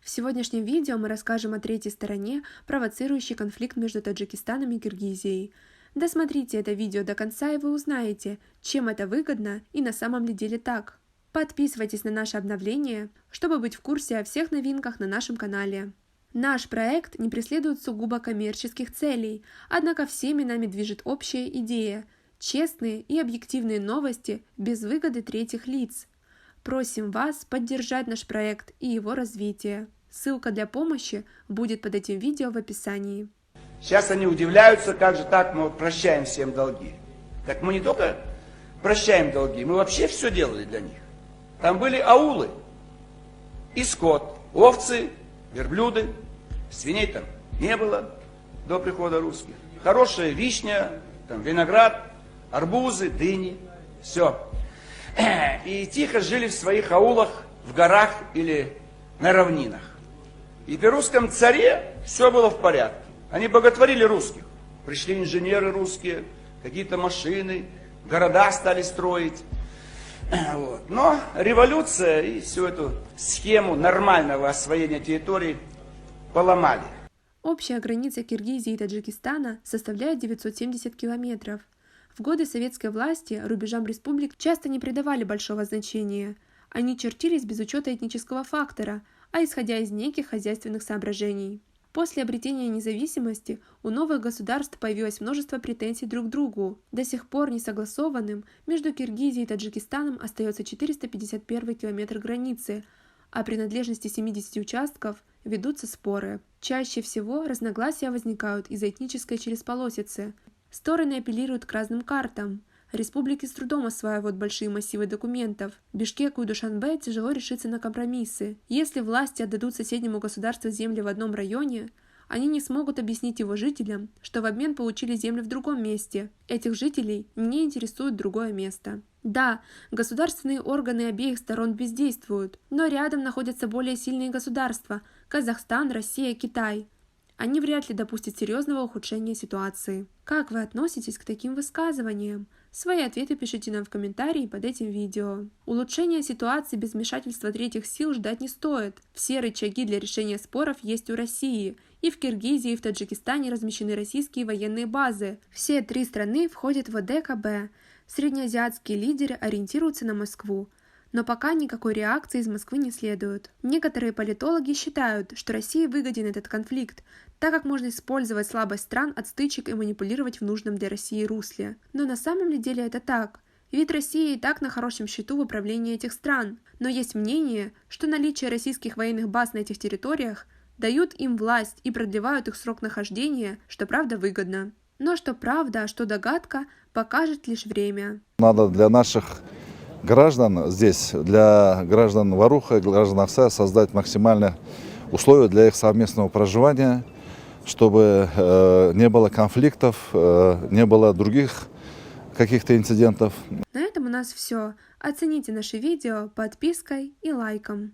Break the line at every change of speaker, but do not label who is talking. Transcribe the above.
В сегодняшнем видео мы расскажем о третьей стороне, провоцирующей конфликт между Таджикистаном и Киргизией. Досмотрите это видео до конца, и вы узнаете, чем это выгодно и на самом ли деле так. Подписывайтесь на наше обновление, чтобы быть в курсе о всех новинках на нашем канале. Наш проект не преследует сугубо коммерческих целей, однако всеми нами движет общая идея – честные и объективные новости без выгоды третьих лиц. Просим вас поддержать наш проект и его развитие. Ссылка для помощи будет под этим видео в описании.
Сейчас они удивляются, как же так, мы вот прощаем всем долги. Так мы не только прощаем долги, мы вообще все делали для них. Там были аулы и скот, овцы, верблюды, свиней там не было до прихода русских. Хорошая вишня, там виноград, арбузы, дыни, все. И тихо жили в своих аулах, в горах или на равнинах. И при русском царе все было в порядке. Они боготворили русских. Пришли инженеры русские, какие-то машины, города стали строить. Вот. Но революция и всю эту схему нормального освоения территорий поломали.
Общая граница Киргизии и Таджикистана составляет 970 километров. В годы советской власти рубежам республик часто не придавали большого значения. Они чертились без учета этнического фактора, а исходя из неких хозяйственных соображений. После обретения независимости у новых государств появилось множество претензий друг к другу. До сих пор несогласованным между Киргизией и Таджикистаном остается 451 километр границы, а принадлежности 70 участков ведутся споры. Чаще всего разногласия возникают из-за этнической чересполосицы. Стороны апеллируют к разным картам. Республики с трудом осваивают большие массивы документов. Бишкеку и Душанбе тяжело решиться на компромиссы. Если власти отдадут соседнему государству земли в одном районе, они не смогут объяснить его жителям, что в обмен получили землю в другом месте. Этих жителей не интересует другое место. Да, государственные органы обеих сторон бездействуют, но рядом находятся более сильные государства – Казахстан, Россия, Китай. Они вряд ли допустят серьезного ухудшения ситуации. Как вы относитесь к таким высказываниям? Свои ответы пишите нам в комментарии под этим видео. Улучшения ситуации без вмешательства третьих сил ждать не стоит. Все рычаги для решения споров есть у России. И в Киргизии, и в Таджикистане размещены российские военные базы. Все три страны входят в ОДКБ. Среднеазиатские лидеры ориентируются на Москву. Но пока никакой реакции из Москвы не следует. Некоторые политологи считают, что России выгоден этот конфликт, так как можно использовать слабость стран от стычек и манипулировать в нужном для России русле. Но на самом ли деле это так? Ведь Россия и так на хорошем счету в управлении этих стран. Но есть мнение, что наличие российских военных баз на этих территориях дают им власть и продлевают их срок нахождения, что правда выгодно. Но что правда, а что догадка, покажет лишь время.
Надо для наших граждан здесь, для граждан Варуха, граждан Аксая создать максимальные условия для их совместного проживания, чтобы не было конфликтов, не было других каких-то инцидентов.
На этом у нас все. Оцените наше видео подпиской и лайком.